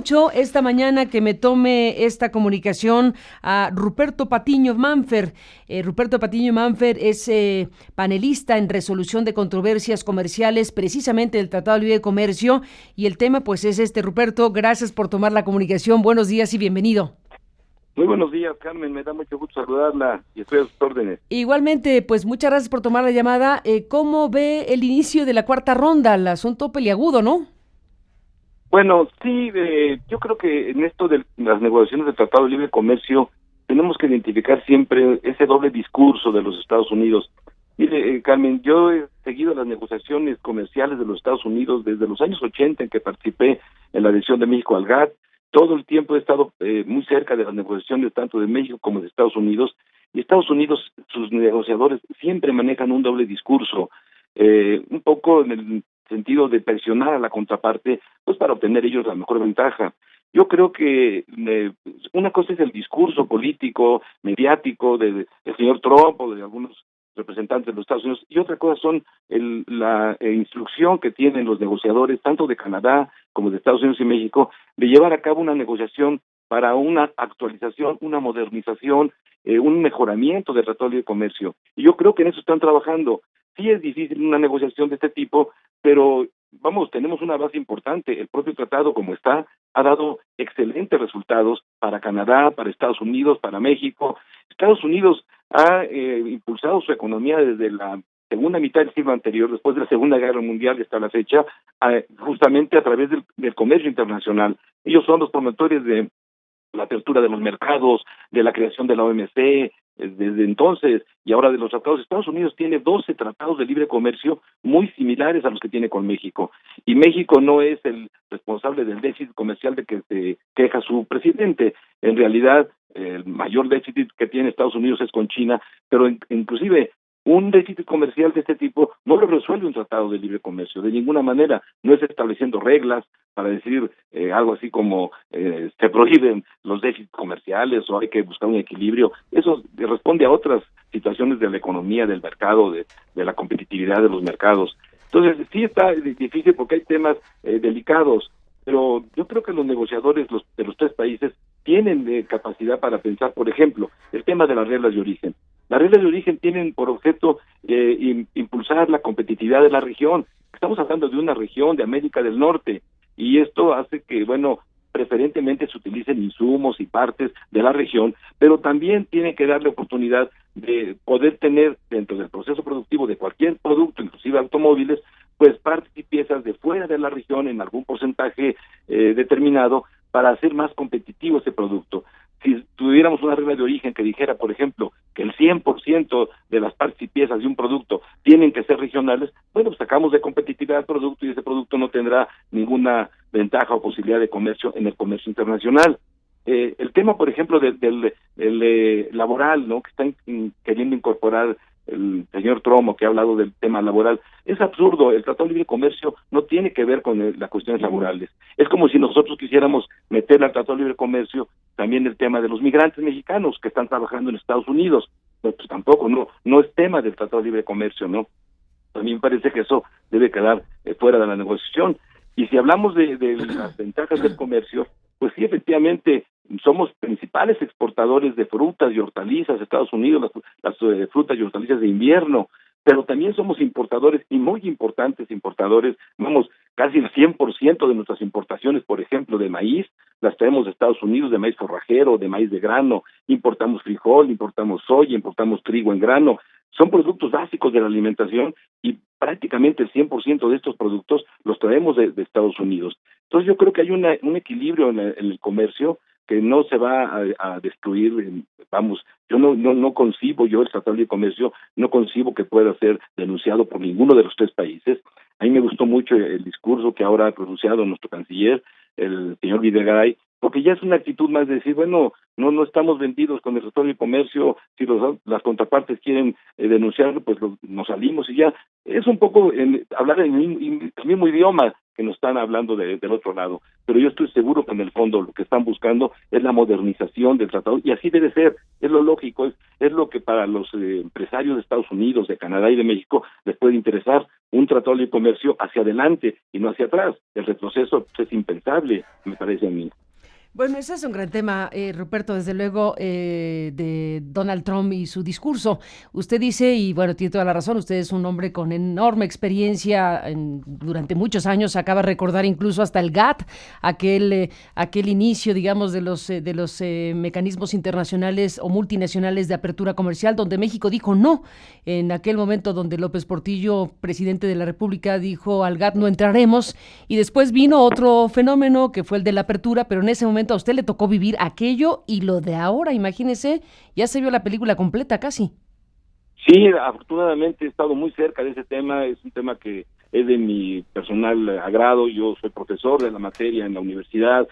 mucho esta mañana que me tome esta comunicación a Ruperto Patiño Manfer. Ruperto Patiño Manfer es panelista en resolución de controversias comerciales, precisamente del Tratado de Libre Comercio, y el tema pues es este. Ruperto, gracias por tomar la comunicación. Buenos días y bienvenido. Muy buenos días, Carmen, me da mucho gusto saludarla y estoy a sus órdenes. Igualmente, pues muchas gracias por tomar la llamada. ¿Cómo ve el inicio de la cuarta ronda? El asunto peliagudo, ¿no? Bueno, sí, yo creo que en esto de las negociaciones del Tratado de Libre Comercio tenemos que identificar siempre ese doble discurso de los Estados Unidos. Mire, Carmen, yo he seguido las negociaciones comerciales de los Estados Unidos desde los años 80 en que participé en la adhesión de México al GATT. Todo el tiempo he estado muy cerca de las negociaciones tanto de México como de Estados Unidos, y Estados Unidos, sus negociadores siempre manejan un doble discurso, un poco en el sentido de presionar a la contraparte, pues para obtener ellos la mejor ventaja. Yo creo que una cosa es el discurso político, mediático del señor Trump o de algunos representantes de los Estados Unidos, y otra cosa son la instrucción que tienen los negociadores, tanto de Canadá como de Estados Unidos y México, de llevar a cabo una negociación para una actualización, una modernización, un mejoramiento del Tratado de Libre Comercio. Y yo creo que en eso están trabajando. Sí es difícil una negociación de este tipo, pero vamos, tenemos una base importante. El propio tratado, como está, ha dado excelentes resultados para Canadá, para Estados Unidos, para México. Estados Unidos ha impulsado su economía desde la segunda mitad del siglo anterior, después de la Segunda Guerra Mundial y hasta la fecha, justamente a través del comercio internacional. Ellos son los promotores de la apertura de los mercados, de la creación de la OMC, desde entonces, y ahora de los tratados. Estados Unidos tiene 12 tratados de libre comercio muy similares a los que tiene con México, y México no es el responsable del déficit comercial de que se queja su presidente. En realidad, el mayor déficit que tiene Estados Unidos es con China, pero inclusive un déficit comercial de este tipo no lo resuelve un tratado de libre comercio, de ninguna manera. No es estableciendo reglas para decir algo así como se prohíben los déficits comerciales o hay que buscar un equilibrio. Eso responde a otras situaciones de la economía, del mercado, de la competitividad de los mercados. Entonces, sí está difícil porque hay temas delicados, pero yo creo que los negociadores de los tres países tienen capacidad para pensar, por ejemplo, el tema de las reglas de origen. Las reglas de origen tienen por objeto impulsar la competitividad de la región. Estamos hablando de una región de América del Norte, y esto hace que, bueno, preferentemente se utilicen insumos y partes de la región, pero también tiene que darle oportunidad de poder tener dentro del proceso productivo de cualquier producto, inclusive automóviles, pues partes y piezas de fuera de la región en algún porcentaje determinado para hacer más competitivo ese producto. Si tuviéramos una regla de origen que dijera, por ejemplo, que el 100% de las partes y piezas de un producto tienen que ser regionales, bueno, pues sacamos de competitividad el producto y ese producto no tendrá ninguna ventaja o posibilidad de comercio en el comercio internacional. El tema, por ejemplo, del laboral, ¿no?, que están queriendo incorporar el señor Tromo, que ha hablado del tema laboral, es absurdo. El Tratado de Libre Comercio no tiene que ver con las cuestiones laborales. Es como si nosotros quisiéramos meter al Tratado de Libre Comercio también el tema de los migrantes mexicanos que están trabajando en Estados Unidos. Pues tampoco, no es tema del Tratado de Libre Comercio, ¿no? A mí me parece que eso debe quedar fuera de la negociación. Y si hablamos de las ventajas del comercio, pues sí, efectivamente, somos principales exportadores de frutas y hortalizas, Estados Unidos, las frutas y hortalizas de invierno, pero también somos importadores, y muy importantes importadores. Vamos, casi el 100% de nuestras importaciones, por ejemplo, de maíz, las traemos de Estados Unidos, de maíz forrajero, de maíz de grano. Importamos frijol, importamos soya, importamos trigo en grano. Son productos básicos de la alimentación, y prácticamente el 100% de estos productos los traemos de Estados Unidos. Entonces yo creo que hay un equilibrio en el comercio que no se va a destruir. Vamos, yo no concibo, el Tratado de Comercio no concibo que pueda ser denunciado por ninguno de los tres países. A mí me gustó mucho el discurso que ahora ha pronunciado nuestro canciller, el señor Videgaray, porque que ya es una actitud más de decir, bueno, no estamos vendidos con el Tratado de Comercio, si las contrapartes quieren denunciarlo, pues nos salimos y ya. Es un poco hablar en el mismo idioma que nos están hablando del otro lado, pero yo estoy seguro que en el fondo lo que están buscando es la modernización del tratado, y así debe ser, es lo lógico, es lo que para los empresarios de Estados Unidos, de Canadá y de México les puede interesar, un tratado de comercio hacia adelante y no hacia atrás. El retroceso es impensable, me parece a mí. Bueno, ese es un gran tema, Ruperto, desde luego, de Donald Trump y su discurso. Usted dice, y bueno, tiene toda la razón, usted es un hombre con enorme experiencia durante muchos años, acaba de recordar incluso hasta el GATT, aquel inicio, digamos, de los mecanismos internacionales o multinacionales de apertura comercial, donde México dijo no. En aquel momento donde López Portillo, presidente de la República, dijo al GATT no entraremos, y después vino otro fenómeno que fue el de la apertura, pero en ese momento a usted le tocó vivir aquello y lo de ahora, imagínese, ya se vio la película completa casi. Sí, afortunadamente he estado muy cerca de ese tema, es un tema que es de mi personal agrado, yo soy profesor de la materia en la universidad,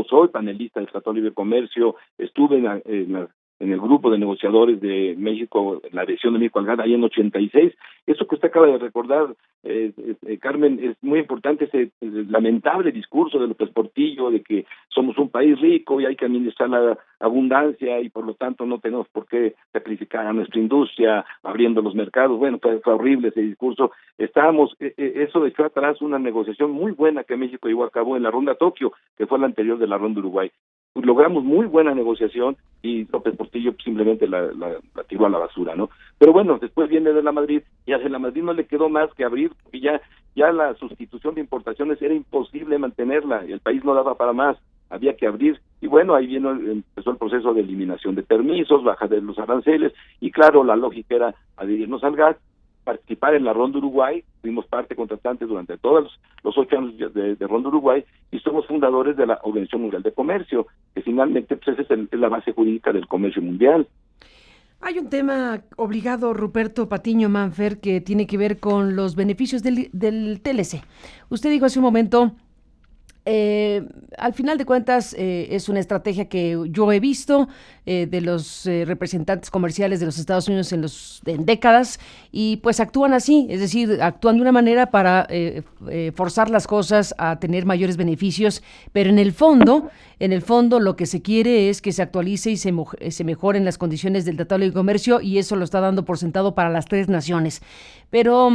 soy panelista del Tratado de Libre Comercio, estuve en el grupo de negociadores de México, en la adhesión de México al GATT, ahí en 86. Eso que usted acaba de recordar, Carmen, es muy importante, ese lamentable discurso de López Portillo de que somos un país rico y hay que administrar la abundancia y por lo tanto no tenemos por qué sacrificar a nuestra industria abriendo los mercados. Bueno, fue horrible ese discurso. Eso dejó atrás una negociación muy buena que México llevó a cabo en la Ronda Tokio, que fue la anterior de la Ronda Uruguay. Logramos muy buena negociación y López Portillo simplemente la tiró a la basura, ¿no? Pero bueno, después viene de la Madrid y a la Madrid no le quedó más que abrir, porque ya la sustitución de importaciones era imposible mantenerla, el país no daba para más, había que abrir, y bueno, ahí empezó el proceso de eliminación de permisos, baja de los aranceles, y claro, la lógica era adherirnos al GATT, participar en la Ronda Uruguay, fuimos parte contratante durante todos los 8 años de Ronda Uruguay y somos fundadores de la Organización Mundial de Comercio, que finalmente pues, es la base jurídica del comercio mundial. Hay un tema obligado, Ruperto Patiño Manfer, que tiene que ver con los beneficios del TLC. Usted dijo hace un momento, al final de cuentas, es una estrategia que yo he visto de los representantes comerciales de los Estados Unidos en décadas, y pues actúan así, es decir, actúan de una manera para forzar las cosas a tener mayores beneficios, pero en el fondo lo que se quiere es que se actualice y se mejoren las condiciones del Tratado de Comercio, y eso lo está dando por sentado para las tres naciones. Pero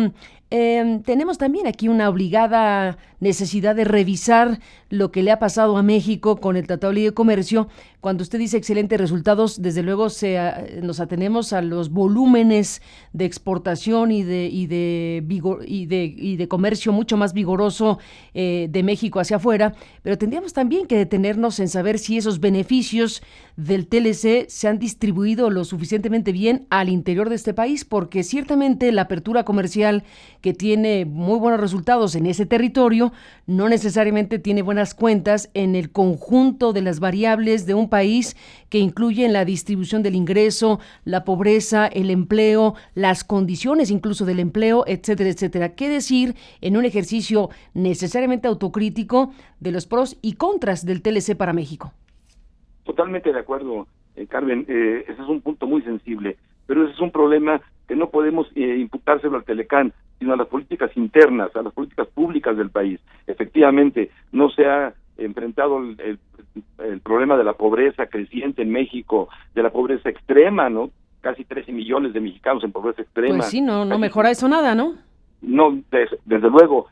tenemos también aquí una obligada necesidad de revisar lo que le ha pasado a México con el Tratado de Libre Comercio. Cuando usted dice excelentes resultados, desde luego nos atenemos a los volúmenes de exportación y de comercio mucho más vigoroso de México hacia afuera, pero tendríamos también que detenernos en saber si esos beneficios del TLC se han distribuido lo suficientemente bien al interior de este país, porque ciertamente la apertura comercial, que tiene muy buenos resultados en ese territorio, no necesariamente tiene buenas cuentas en el conjunto de las variables de un país que incluyen la distribución del ingreso, la pobreza, el empleo, las condiciones incluso del empleo, etcétera, etcétera. ¿Qué decir en un ejercicio necesariamente autocrítico de los pros y contras del TLC para México? Totalmente de acuerdo, Carmen, ese es un punto muy sensible, pero ese es un problema que no podemos imputárselo al Telecán, sino a las políticas internas, a las políticas públicas del país. Efectivamente, no se ha enfrentado el problema de la pobreza creciente en México, de la pobreza extrema, ¿no? Casi 13 millones de mexicanos en pobreza extrema. Pues sí, no mejora eso nada, ¿no? No, desde luego,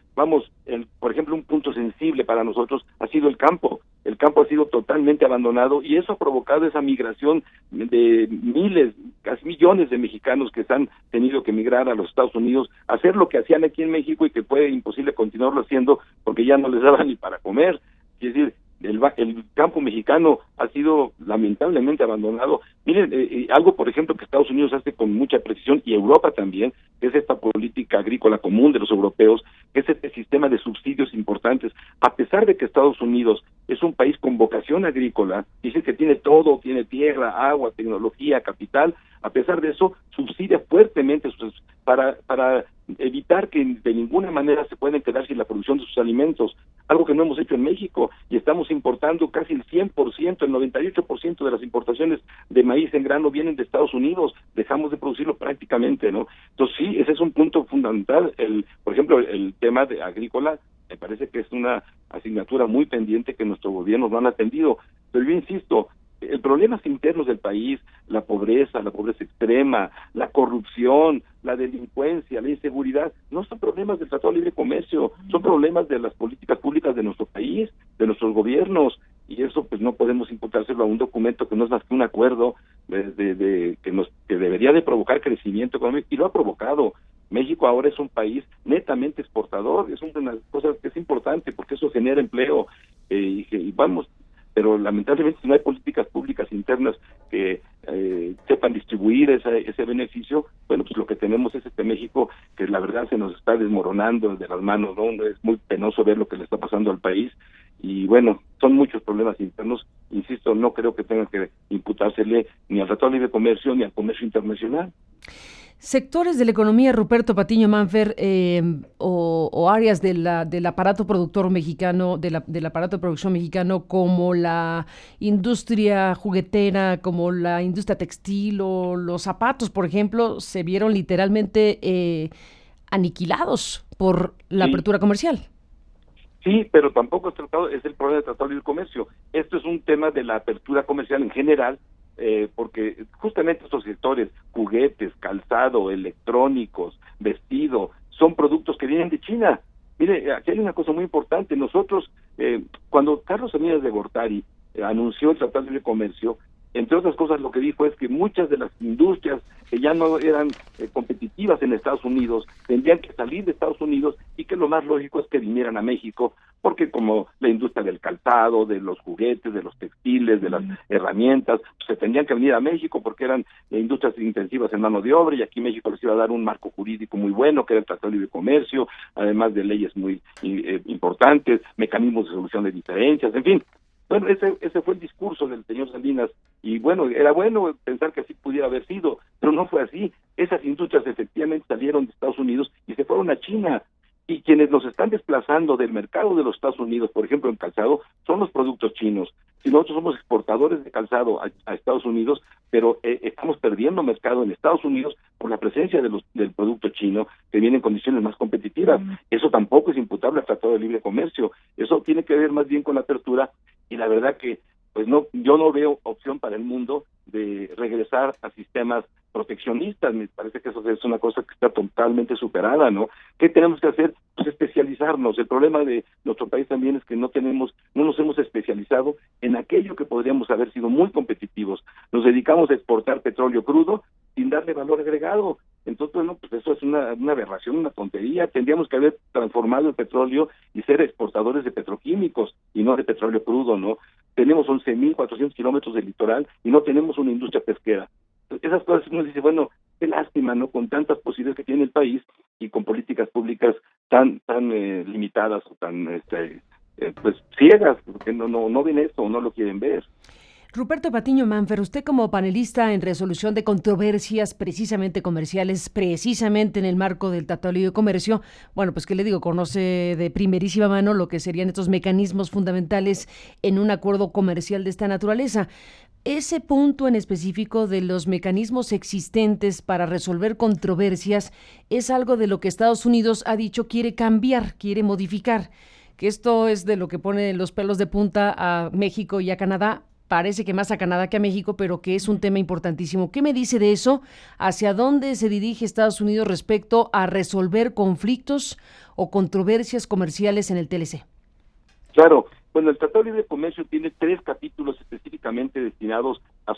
por ejemplo, un punto sensible para nosotros ha sido el campo. El campo ha sido totalmente abandonado y eso ha provocado esa migración de miles, casi millones de mexicanos que han tenido que emigrar a los Estados Unidos, a hacer lo que hacían aquí en México y que fue imposible continuarlo haciendo porque ya no les daba ni para comer. Es decir, el campo mexicano ha sido lamentablemente abandonado. Miren, algo, por ejemplo, que Estados Unidos hace con mucha precisión, y Europa también, que es esta política agrícola común de los europeos, que es este sistema de subsidios importantes. A pesar de que Estados Unidos es un país con vocación agrícola, dice que tiene todo, tiene tierra, agua, tecnología, capital, a pesar de eso, subsidia fuertemente para evitar que de ninguna manera se puedan quedar sin la producción de sus alimentos, algo que no hemos hecho en México, y estamos importando casi el 100%, el 98% de las importaciones de maíz en grano vienen de Estados Unidos, dejamos de producirlo prácticamente, ¿no? Entonces sí, ese es un punto fundamental. Por ejemplo, el tema de agrícola, me parece que es una asignatura muy pendiente que nuestros gobiernos no han atendido, pero yo insisto, problemas internos del país, la pobreza extrema, la corrupción, la delincuencia, la inseguridad, no son problemas del Tratado de Libre Comercio, son problemas de las políticas públicas de nuestro país, de nuestros gobiernos, y eso pues no podemos imputárselo a un documento que no es más que un acuerdo que debería de provocar crecimiento económico, y lo ha provocado. México ahora es un país netamente exportador, es una cosa que es importante porque eso genera empleo, y vamos, pero lamentablemente si no hay políticas públicas internas que sepan distribuir ese beneficio, bueno, pues lo que tenemos es México que la verdad se nos está desmoronando de las manos, ¿no? Es muy penoso ver lo que le está pasando al país, y bueno, son muchos problemas internos, insisto, no creo que tenga que imputársele ni al Tratado de Libre Comercio ni al comercio internacional. Sectores de la economía, Ruperto Patiño Manfer, o áreas del aparato productor mexicano, del aparato de producción mexicano, como la industria juguetera, como la industria textil o los zapatos, por ejemplo, se vieron literalmente aniquilados por la apertura comercial. Sí, pero tampoco es el problema del Tratado de Libre Comercio. Esto es un tema de la apertura comercial en general, porque justamente estos sectores, juguetes, calzado, electrónicos, vestido, son productos que vienen de China. Mire, aquí hay una cosa muy importante. Nosotros, cuando Carlos Salinas de Gortari anunció el Tratado de Libre Comercio, entre otras cosas lo que dijo es que muchas de las industrias que ya no eran competitivas en Estados Unidos tendrían que salir de Estados Unidos, y que lo más lógico es que vinieran a México, porque como la industria del calzado, de los juguetes, de los textiles, de las herramientas, pues se tendrían que venir a México porque eran industrias intensivas en mano de obra, y aquí México les iba a dar un marco jurídico muy bueno, que era el Tratado de Libre Comercio, además de leyes muy importantes, mecanismos de solución de diferencias, en fin. Bueno, ese fue el discurso del señor Salinas, y bueno, era bueno pensar que así pudiera haber sido, pero no fue así. Esas industrias efectivamente salieron de Estados Unidos y se fueron a China, y quienes nos están desplazando del mercado de los Estados Unidos, por ejemplo en calzado, son los productos chinos. Si nosotros somos exportadores de calzado a Estados Unidos, pero estamos perdiendo mercado en Estados Unidos por la presencia del producto chino, que viene en condiciones más competitivas. Eso tampoco es imputable al Tratado de Libre Comercio. Eso tiene que ver más bien con la apertura, y la verdad que pues no, yo no veo opción para el mundo de regresar a sistemas proteccionistas. Me parece que eso es una cosa que está totalmente superada, ¿no? ¿Qué tenemos que hacer? Pues especializarnos. El problema de nuestro país también es que no nos hemos especializado en aquello que podríamos haber sido muy competitivos. Nos dedicamos a exportar petróleo crudo sin darle valor agregado. Entonces, bueno, pues eso es una aberración, una tontería. Tendríamos que haber transformado el petróleo y ser exportadores de petroquímicos y no de petróleo crudo, ¿no? Tenemos 11.400 kilómetros de litoral y no tenemos una industria pesquera. Esas cosas uno dice, bueno, qué lástima, ¿no? Con tantas posibilidades que tiene el país y con políticas públicas tan limitadas o tan pues ciegas, porque no ven esto o no lo quieren ver. Ruperto Patiño Manfer, usted como panelista en resolución de controversias precisamente comerciales, precisamente en el marco del Tratado de Libre Comercio, bueno, pues qué le digo, conoce de primerísima mano lo que serían estos mecanismos fundamentales en un acuerdo comercial de esta naturaleza. Ese punto en específico de los mecanismos existentes para resolver controversias es algo de lo que Estados Unidos ha dicho quiere cambiar, quiere modificar, que esto es de lo que pone los pelos de punta a México y a Canadá. Parece que más a Canadá que a México, pero que es un tema importantísimo. ¿Qué me dice de eso? ¿Hacia dónde se dirige Estados Unidos respecto a resolver conflictos o controversias comerciales en el TLC? Claro, bueno, el Tratado de Libre Comercio tiene 3 capítulos específicamente destinados a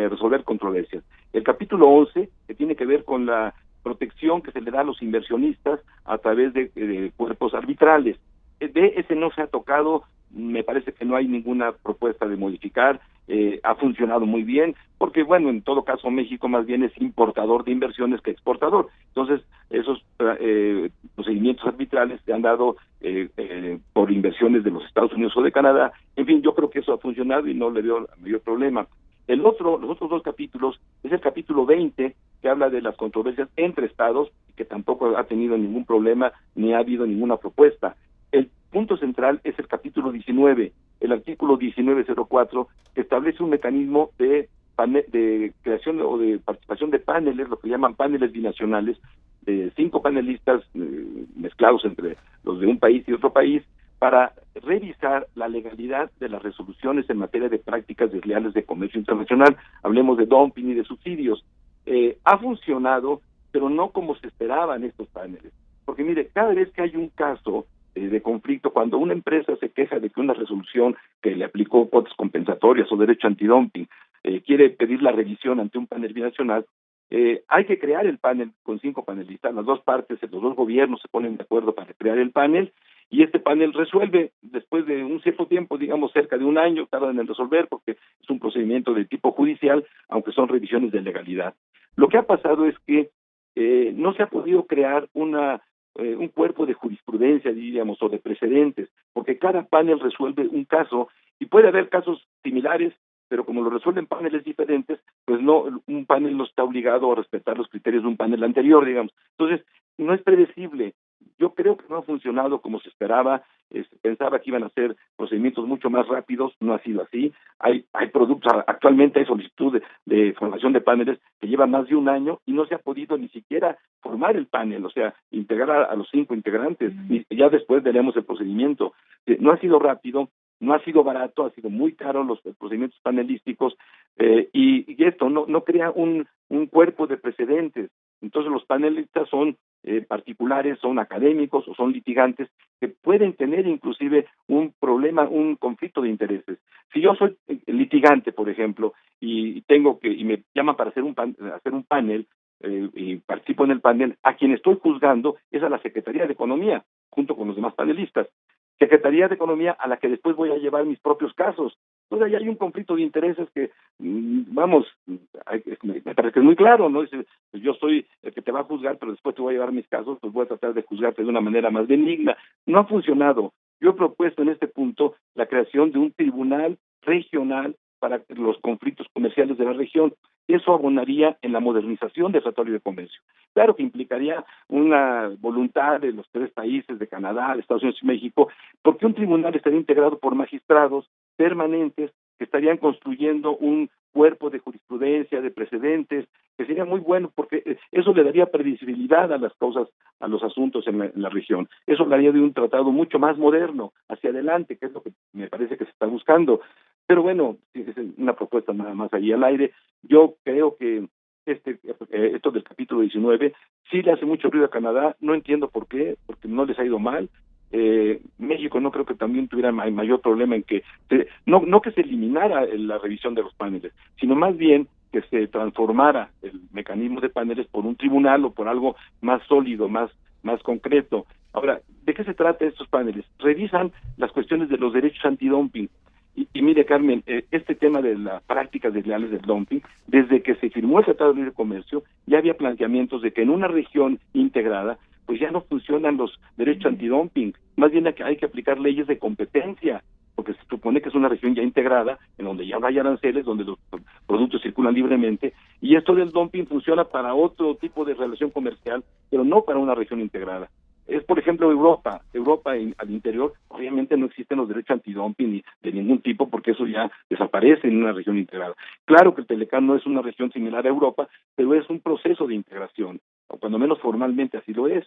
resolver controversias. El capítulo 11, que tiene que ver con la protección que se le da a los inversionistas a través de cuerpos arbitrales. Ese no se ha tocado me parece que no hay ninguna propuesta de modificar, ha funcionado muy bien, porque bueno, en todo caso México más bien es importador de inversiones que exportador. Entonces, esos procedimientos arbitrales se han dado por inversiones de los Estados Unidos o de Canadá. En fin, yo creo que eso ha funcionado y no le veo mayor problema. Los otros dos capítulos, es el capítulo 20, que habla de las controversias entre estados, que tampoco ha tenido ningún problema, ni ha habido ninguna propuesta. El punto central es el capítulo 19, el artículo 1904, que establece un mecanismo de creación o de participación de paneles, lo que llaman paneles binacionales, de 5 panelistas mezclados entre los de un país y otro país, para revisar la legalidad de las resoluciones en materia de prácticas desleales de comercio internacional. Hablemos de dumping y de subsidios. Ha funcionado, pero no como se esperaban estos paneles. Porque mire, cada vez que hay un caso de conflicto, cuando una empresa se queja de que una resolución que le aplicó cuotas compensatorias o derecho antidumping quiere pedir la revisión ante un panel binacional, hay que crear el panel con 5 panelistas. Las dos partes, los dos gobiernos se ponen de acuerdo para crear el panel, y este panel resuelve después de un cierto tiempo, digamos cerca de un año, tardan en resolver porque es un procedimiento de tipo judicial, aunque son revisiones de legalidad. Lo que ha pasado es que no se ha podido crear un cuerpo de jurisprudencia, diríamos, o de precedentes, porque cada panel resuelve un caso, y puede haber casos similares, pero como lo resuelven paneles diferentes, pues no, un panel no está obligado a respetar los criterios de un panel anterior, digamos. Entonces, no es predecible. Yo creo que no ha funcionado como se esperaba. Pensaba que iban a ser procedimientos mucho más rápidos, no ha sido así. Hay productos, actualmente hay solicitud de formación de paneles que llevan más de un año y no se ha podido ni siquiera formar el panel, o sea, integrar a los 5 integrantes, y ya después veremos el procedimiento. No ha sido rápido, no ha sido barato, ha sido muy caro los procedimientos panelísticos, y esto no crea un cuerpo de precedentes. Entonces los panelistas son particulares, son académicos o son litigantes que pueden tener inclusive un problema, un conflicto de intereses. Si yo soy litigante, por ejemplo, y me llaman para hacer un panel, y participo en el panel, a quien estoy juzgando es a la Secretaría de Economía, junto con los demás panelistas. Secretaría de Economía a la que después voy a llevar mis propios casos. Entonces ahí hay un conflicto de intereses que, me parece que es muy claro, ¿no? Dice, pues yo soy el que te va a juzgar, pero después te voy a llevar mis casos, pues voy a tratar de juzgarte de una manera más benigna. No ha funcionado. Yo he propuesto en este punto la creación de un tribunal regional para los conflictos comerciales de la región. Eso abonaría en la modernización del Tratado de Libre Comercio. Claro que implicaría una voluntad de los 3 países, de Canadá, de Estados Unidos y México, porque un tribunal estaría integrado por magistrados permanentes que estarían construyendo un cuerpo de jurisprudencia, de precedentes, que sería muy bueno porque eso le daría previsibilidad a las causas, a los asuntos en la región. Eso hablaría de un tratado mucho más moderno, hacia adelante, que es lo que me parece que se está buscando. Pero bueno, es una propuesta nada más ahí al aire. Yo creo que esto del capítulo 19 sí le hace mucho ruido a Canadá, no entiendo por qué, porque no les ha ido mal. México no creo que también tuviera mayor problema en que no que se eliminara la revisión de los paneles, sino más bien que se transformara el mecanismo de paneles por un tribunal o por algo más sólido, más concreto. Ahora, ¿de qué se trata estos paneles? Revisan las cuestiones de los derechos antidumping. Y mire, Carmen, este tema de las prácticas desleales del dumping, desde que se firmó el Tratado de Libre Comercio, ya había planteamientos de que en una región integrada, pues ya no funcionan los derechos antidumping. Más bien hay que aplicar leyes de competencia, porque se supone que es una región ya integrada, en donde ya no hay aranceles, donde los productos circulan libremente, y esto del dumping funciona para otro tipo de relación comercial, pero no para una región integrada. Es, por ejemplo, Europa al interior, obviamente no existen los derechos antidumping ni de ningún tipo, porque eso ya desaparece en una región integrada. Claro que el Telecán no es una región similar a Europa, pero es un proceso de integración, o cuando menos formalmente así lo es.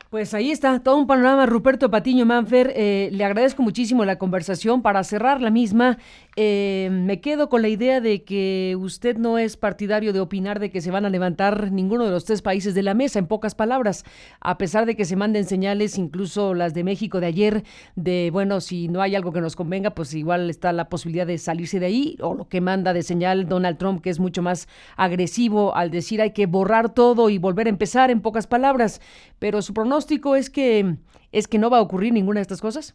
Pues ahí está, todo un panorama. Ruperto Patiño Manfer, le agradezco muchísimo la conversación. Para cerrar la misma, me quedo con la idea de que usted no es partidario de opinar de que se van a levantar ninguno de los 3 países de la mesa, en pocas palabras, a pesar de que se manden señales, incluso las de México de ayer, de, bueno, si no hay algo que nos convenga, pues igual está la posibilidad de salirse de ahí, o lo que manda de señal Donald Trump, que es mucho más agresivo al decir hay que borrar todo y volver a empezar, en pocas palabras, pero su pronóstico es que no va a ocurrir ninguna de estas cosas.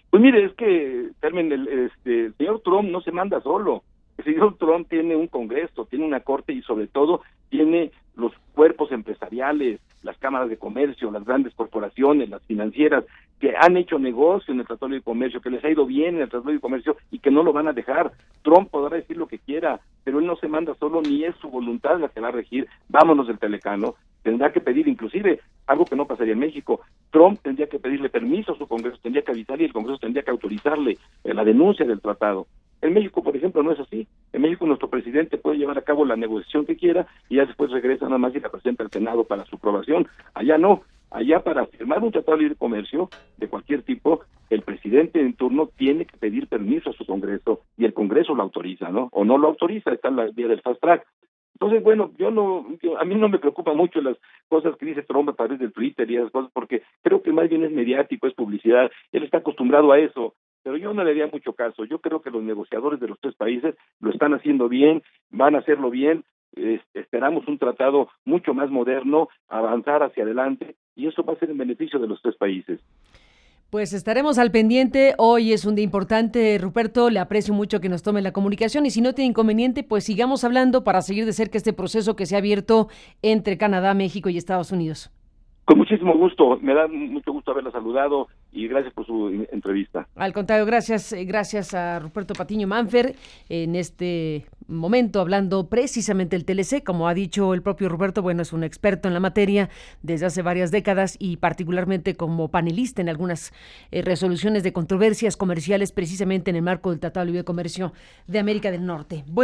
Pues mire, es que, Carmen, el señor Trump no se manda solo. El señor Trump tiene un Congreso, tiene una Corte y sobre todo tiene los cuerpos empresariales, las cámaras de comercio, las grandes corporaciones, las financieras, que han hecho negocio en el Tratado de Libre Comercio, que les ha ido bien en el Tratado de Libre Comercio y que no lo van a dejar. Trump podrá decir lo que quiera, pero él no se manda solo, ni es su voluntad la que va a regir. Vámonos del Telecano. Tendrá que pedir, inclusive, algo que no pasaría en México. Trump tendría que pedirle permiso a su Congreso, tendría que avisarle y el Congreso tendría que autorizarle la denuncia del tratado. En México, por ejemplo, no es así. En México nuestro presidente puede llevar a cabo la negociación que quiera y ya después regresa nada más y la presenta al Senado para su aprobación. Allá no. Allá, para firmar un tratado de libre comercio de cualquier tipo, el presidente en turno tiene que pedir permiso a su Congreso y el Congreso lo autoriza, ¿no? O no lo autoriza, está en la vía del fast track. Entonces, bueno, a mí no me preocupa mucho las cosas que dice Trump a través del Twitter y esas cosas, porque creo que más bien es mediático, es publicidad, él está acostumbrado a eso, pero yo no le daría mucho caso. Yo creo que los negociadores de los tres países lo están haciendo bien, van a hacerlo bien, esperamos un tratado mucho más moderno, avanzar hacia adelante, y eso va a ser en beneficio de los tres países. Pues estaremos al pendiente. Hoy es un día importante, Ruperto. Le aprecio mucho que nos tome la comunicación y si no tiene inconveniente, pues sigamos hablando para seguir de cerca este proceso que se ha abierto entre Canadá, México y Estados Unidos. Con muchísimo gusto, me da mucho gusto haberla saludado y gracias por su entrevista. Al contrario, gracias a Ruperto Patiño Manfer en este momento hablando precisamente del TLC. Como ha dicho el propio Ruperto, bueno, es un experto en la materia desde hace varias décadas y particularmente como panelista en algunas resoluciones de controversias comerciales precisamente en el marco del Tratado de Libre Comercio de América del Norte. Bueno,